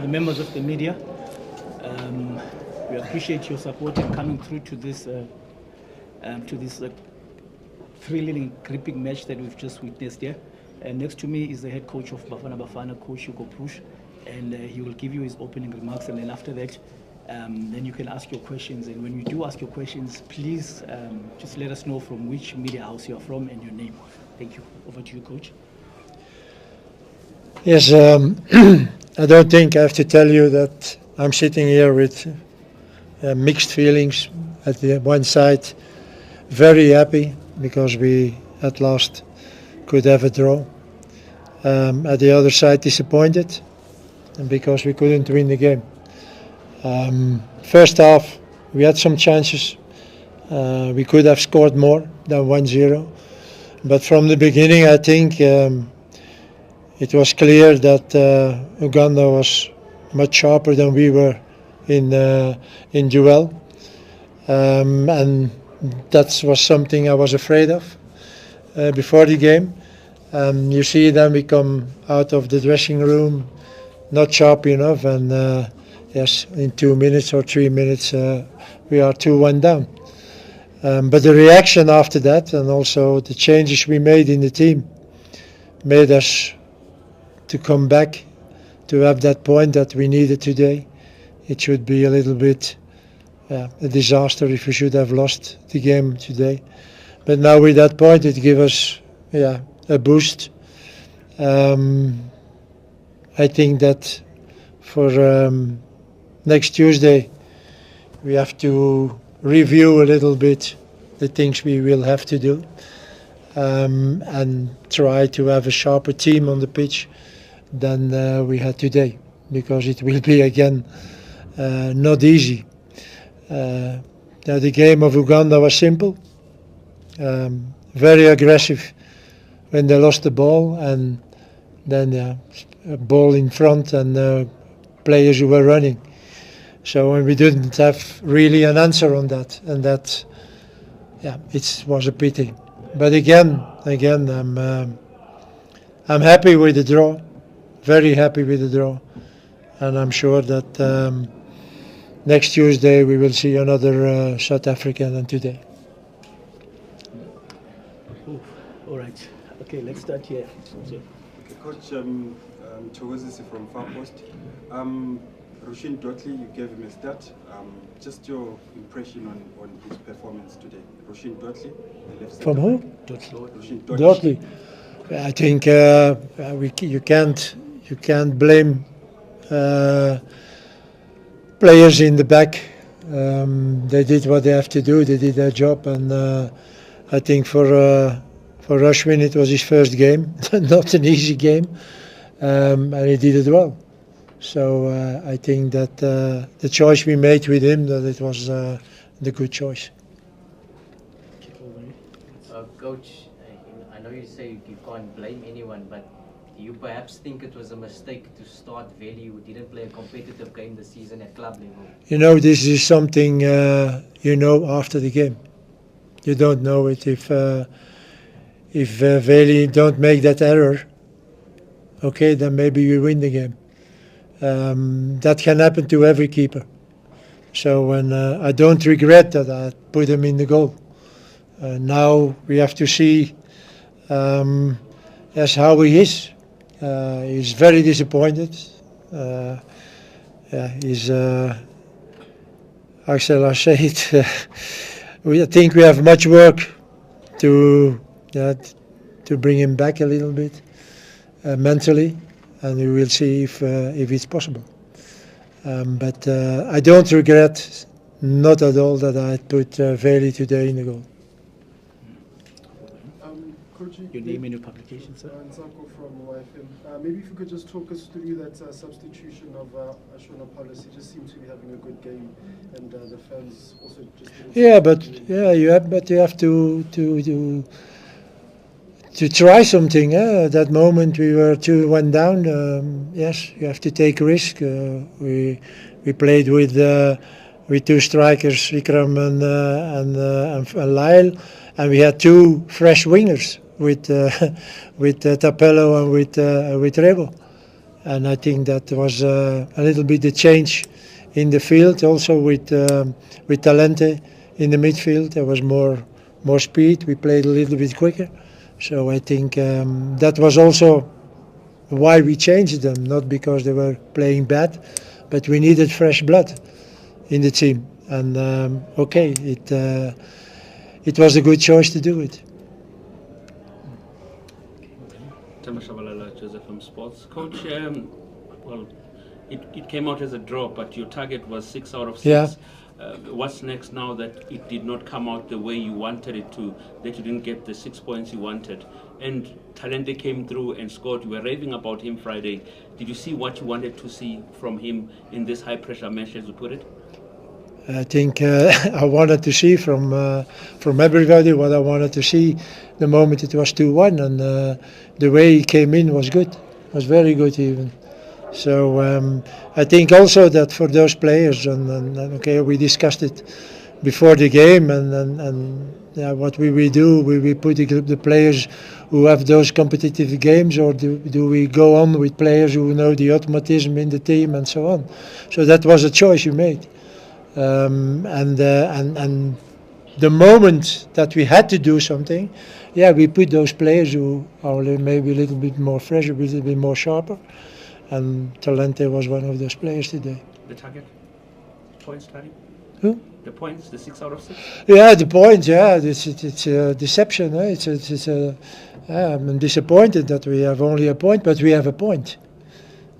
the members of the media. We appreciate your support in coming through to this thrilling, gripping match that we've just witnessed here. And next to me is the head coach of Bafana Bafana, Coach Hugo, and he will give you his opening remarks. And then after that, then you can ask your questions. And when you do ask your questions, please just let us know from which media house you are from and your name. Thank you. Over to you, Coach. Yes, I don't think I have to tell you that I'm sitting here with mixed feelings. At the one side, very happy because we at last could have a draw. At the other side, disappointed because we couldn't win the game. First half, we had some chances. We could have scored more than 1-0. But from the beginning, I think it was clear that Uganda was much sharper than we were in duel. And that was something I was afraid of before the game. You see, then we come out of the dressing room not sharp enough, and yes, in 2 minutes or 3 minutes we are 2-1 down. But the reaction after that, and also the changes we made in the team, made us to come back to have that point that we needed today. It should be a little bit a disaster if we should have lost the game today. But now with that point, it gives us a boost. I think that for next Tuesday, we have to review a little bit the things we will have to do and try to have a sharper team on the pitch than we had today, because it will be again not easy. Now the game of Uganda was simple, very aggressive when they lost the ball, and then a ball in front and players who were running. So when we didn't have really an answer on that, and that, it was a pity. But again, I'm happy with the draw, very happy with the draw, and I'm sure that next Tuesday we will see another South African than today. All right. Okay, let's start here. Okay, Coach, Chogozisi from Far Post. Rushin Dotley, you gave him a start. Just your impression on his performance today. Rushin Dotley, the left From who? Rushin Dotley. I think you can't blame players in the back. They did what they have to do. They did their job, and I think for Rushwin it was his first game, not an easy game, and he did it well. So I think that the choice we made with him, that it was the good choice. Coach, I know you say you can't blame anyone, but do you perhaps think it was a mistake to start Veli, who didn't play a competitive game this season at club level? You know, this is something after the game. You don't know it if Veli don't make that error. Okay, then maybe you win the game. That can happen to every keeper. So when I don't regret that I put him in the goal. Now we have to see how he is. He's very disappointed. He's how shall I say it? I think we have much work to bring him back a little bit mentally, and we will see if it's possible. But I don't regret, not at all, that I put Veli today in the goal. Your name and your publication, sir? Nzako from YFM. Maybe if you could just talk us through that substitution of Ashona Paulus. He just seemed to be having a good game, and the fans also just. You have to try something. At that moment we were 2-1 down. Yes, you have to take a risk. We played with two strikers, Ikram and Lyle, and we had two fresh wingers with Tapelo and with Rebo. and I think that was a little bit the change in the field. Also with Talente in the midfield, there was more speed. We played a little bit quicker, so I think that was also why we changed them. Not because they were playing bad, but we needed fresh blood in the team. And it was a good choice to do it. Tamashabalala, Joseph from Sports. Coach, well, it came out as a draw, but your target was 6 out of 6. Yeah. What's next now that it did not come out the way you wanted it to, that you didn't get the 6 points you wanted? And Talente came through and scored. You were raving about him Friday. Did you see what you wanted to see from him in this high-pressure match, as you put it? I think I wanted to see from everybody what I wanted to see the moment it was 2-1, and the way he came in was good, was very good even. So I think also that for those players, and okay, we discussed it before the game, and what we do, we put the players who have those competitive games, or do we go on with players who know the automatism in the team and so on. So that was a choice you made. And the moment that we had to do something, we put those players who are maybe a little bit more fresh, a little bit more sharper, and Talente was one of those players today. The target? Points, Tony? Who? The points, the 6 out of 6? Yeah, the points, it's a deception. I'm disappointed that we have only a point, but we have a point.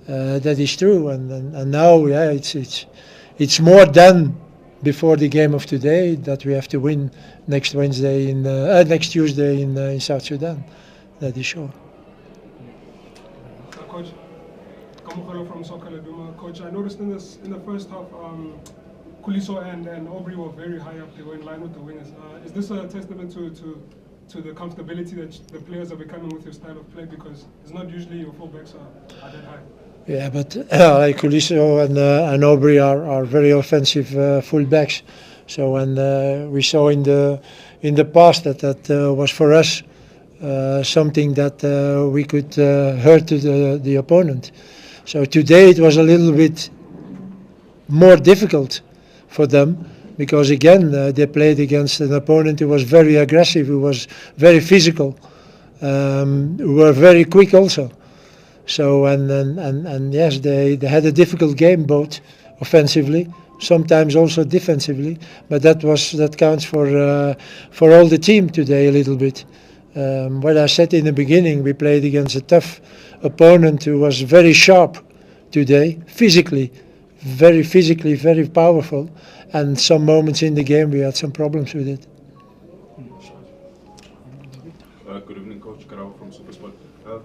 That is true, and now, it's more than before the game of today that we have to win next Tuesday in South Sudan. That is sure. Coach, Kamukolo from Soccer Laduma. Coach, I noticed in the first half, Kuliso and Aubrey were very high up. They were in line with the wingers. Is this a testament to the comfortability that the players are becoming with your style of play? Because it's not usually your fullbacks are that high. Yeah, but like Kuliso and Aubrey are very offensive fullbacks. So when we saw in the past that was for us something that we could hurt to the opponent. So today it was a little bit more difficult for them because again they played against an opponent who was very aggressive, who was very physical, who were very quick also. So and yes, they had a difficult game both offensively, sometimes also defensively, but that counts for all the team today a little bit. What I said in the beginning, we played against a tough opponent who was very sharp today, physically, very powerful, and some moments in the game we had some problems with it. Good evening, Coach Karao from Supersport.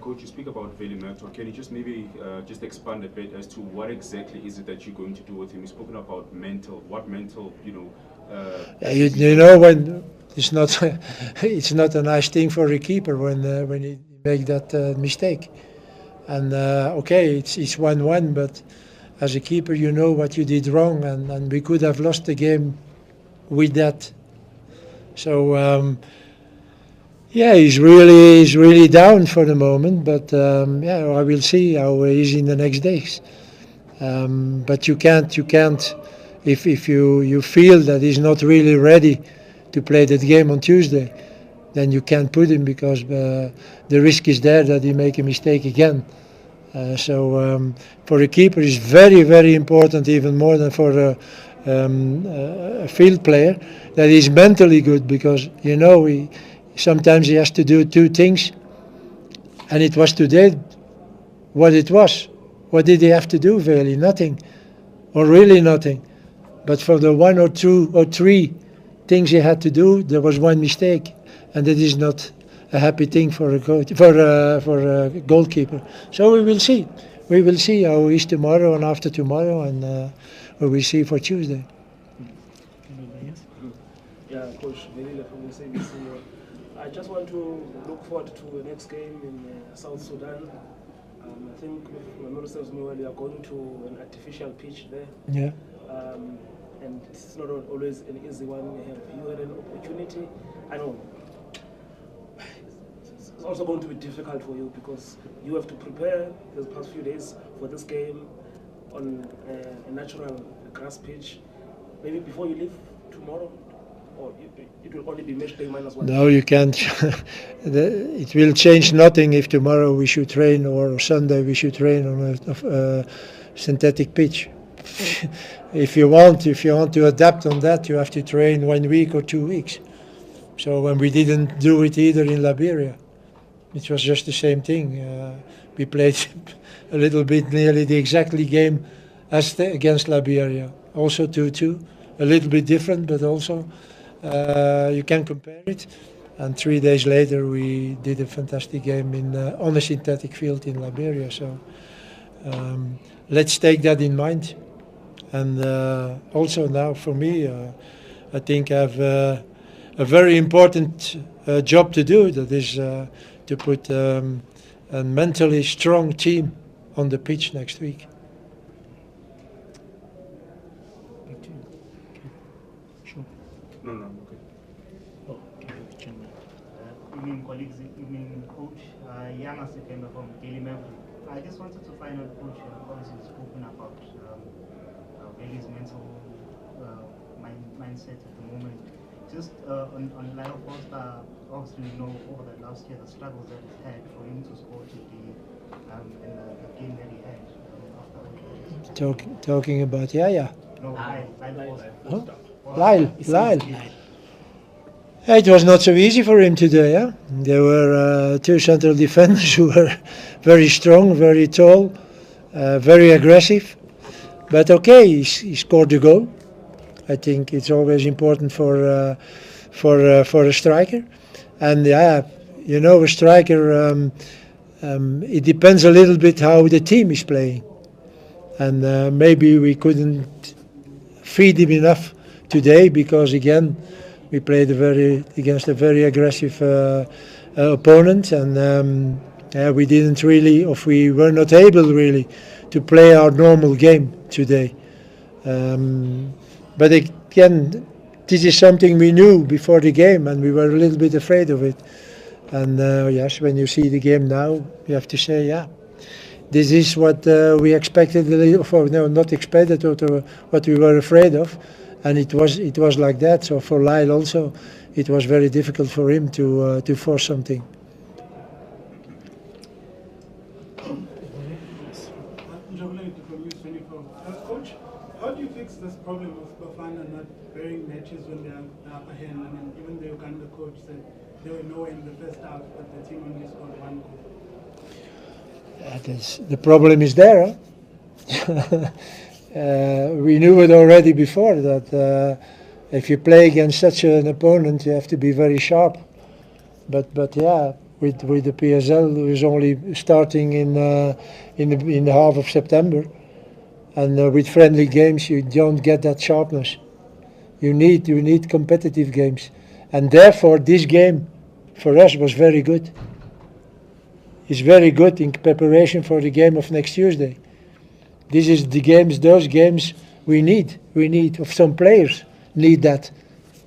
Coach, you speak about Veli Merton. Can you just maybe just expand a bit as to what exactly is it that you're going to do with him? You've spoken about mental. What mental, you know, when it's not it's not a nice thing for a keeper when he make that mistake. And okay, it's 1-1, but as a keeper, you know what you did wrong, and we could have lost the game with that. So. Yeah, he's really down for the moment, but I will see how he's in the next days. But you can't if you feel that he's not really ready to play that game on Tuesday, then you can't put him because the risk is there that he make a mistake again. So for a keeper, it's very important, even more than for a field player, that he's mentally good because sometimes he has to do two things, and it was today what it was. What did he have to do, really? Nothing, or really nothing. But for the 1 or 2 or 3 things he had to do, there was one mistake, and that is not a happy thing for a coach, for a goalkeeper. So we will see. We will see how he is tomorrow and after tomorrow, and we will see for Tuesday. Yeah, Coach Velile from SABC. I just want to look forward to the next game in South Sudan. I think, if my memory serves me well, you are going to an artificial pitch there. Yeah. And it's not always an easy one. You had an opportunity. I know it's also going to be difficult for you because you have to prepare the past few days for this game on a natural grass pitch, maybe before you leave tomorrow, or it will only be match day -1? No, you can't. It will change nothing if tomorrow we should train or Sunday we should train on a synthetic pitch. If you want to adapt on that, you have to train 1 week or 2 weeks. So when we didn't do it either in Liberia, it was just the same thing. We played a little bit nearly the exactly game as against Liberia, also 2-2, a little bit different, but also you can compare it. And 3 days later, we did a fantastic game on a synthetic field in Liberia. So let's take that in mind. And also now for me, I think I have a very important job to do. That is to put a mentally strong team on the pitch next week. Sure. No, okay. Oh, okay. Evening colleagues, evening coach. Yana September from Daily Mail. I just wanted to find out, coach, obviously you've spoken about Veli's mental mindset at the moment. Just on Lyle Foster, obviously we know over the last year the struggles that he had for him to score today in the game that he had after all the Talking about Yaya. No, Lyle Huh? Lyle. Lyle. It was not so easy for him today. Huh? There were 2 central defenders who were very strong, very tall, very aggressive. But okay, he scored the goal. I think it's always important for a striker. And yeah, you know, a striker, it depends a little bit how the team is playing. And maybe we couldn't feed him enough today because again, we played against a very aggressive opponent, and we didn't really, or we were not able really, to play our normal game today. But again, this is something we knew before the game, and we were a little bit afraid of it. And yes, when you see the game now, you have to say, yeah, this is what we expected, not expected, or what we were afraid of. And it was like that. So for Lyle also, it was very difficult for him to force something. Coach, how do you fix this problem of Bafana not bearing matches when they are upper hand? I mean, even the Uganda coach said they were nowhere in the first half, but the team only scored 1 goal. The problem is there. Huh? We knew it already before that if you play against such an opponent, you have to be very sharp. But yeah, with the PSL, who is only starting in the half of September, and with friendly games, you don't get that sharpness. You need competitive games, and therefore this game for us was very good. It's very good in preparation for the game of next Tuesday. This is those games we need. We need, of some players need that,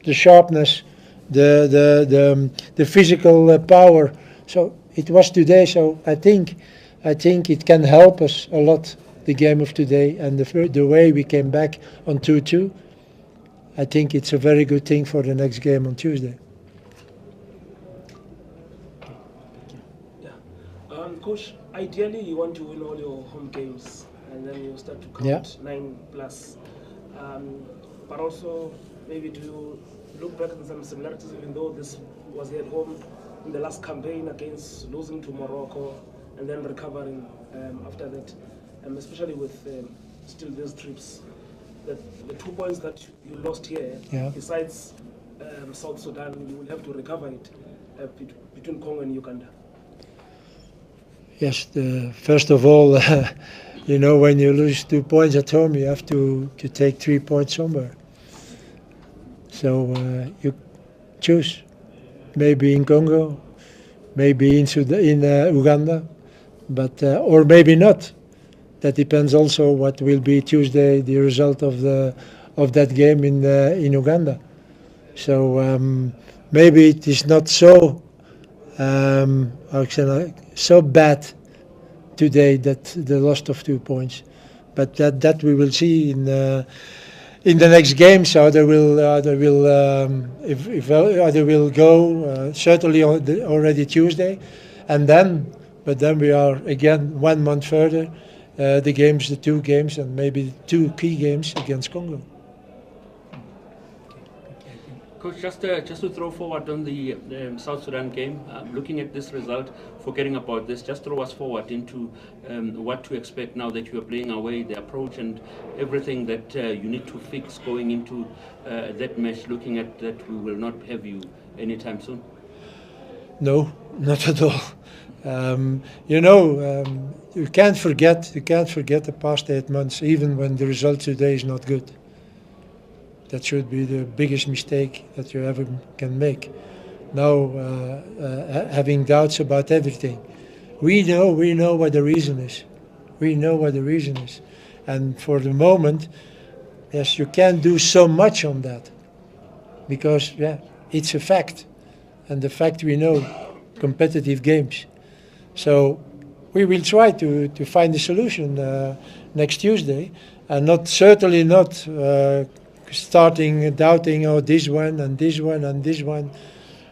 the sharpness, the physical power. So it was today. So I think it can help us a lot, the game of today, and the way we came back on 2-2. I think it's a very good thing for the next game on Tuesday. Yeah. Coach, ideally you want to win all your home games, and then you start to count 9+. But also, maybe do you look back at some similarities, even though this was at home in the last campaign against losing to Morocco and then recovering after that, especially with still these trips. The 2 points that you lost here, besides South Sudan, you will have to recover it between Congo and Uganda. Yes, first of all, you know, when you lose 2 points at home, you have to take 3 points somewhere. So you choose, maybe in Congo, maybe in Uganda, but or maybe not. That depends also what will be Tuesday, the result of that game in Uganda. So maybe it is not so so bad today that the loss of 2 points. But that we will see in the next games how they will if how they will go. Certainly already Tuesday, and then we are again 1 month further. The 2 games, and maybe 2 key games against Congo. Coach, just to throw forward on the South Sudan game, looking at this result, forgetting about this, just throw us forward into what to expect now that you are playing away, the approach and everything that you need to fix going into that match, looking at that we will not have you anytime soon. No, not at all. You can't forget the past 8 months, even when the result today is not good. That should be the biggest mistake that you ever can make. Now, having doubts about everything. We know what the reason is. We know what the reason is. And for the moment, yes, you can't do so much on that. Because, it's a fact. And the fact we know, competitive games. So we will try to find a solution next Tuesday. And certainly not starting doubting, this one and this one and this one.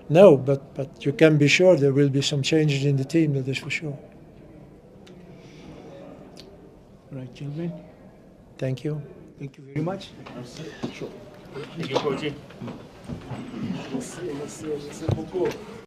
No, but you can be sure there will be some changes in the team, that is for sure. Right, gentlemen. Thank you. Thank you very much. Sure. Thank you, Coach. Merci beaucoup.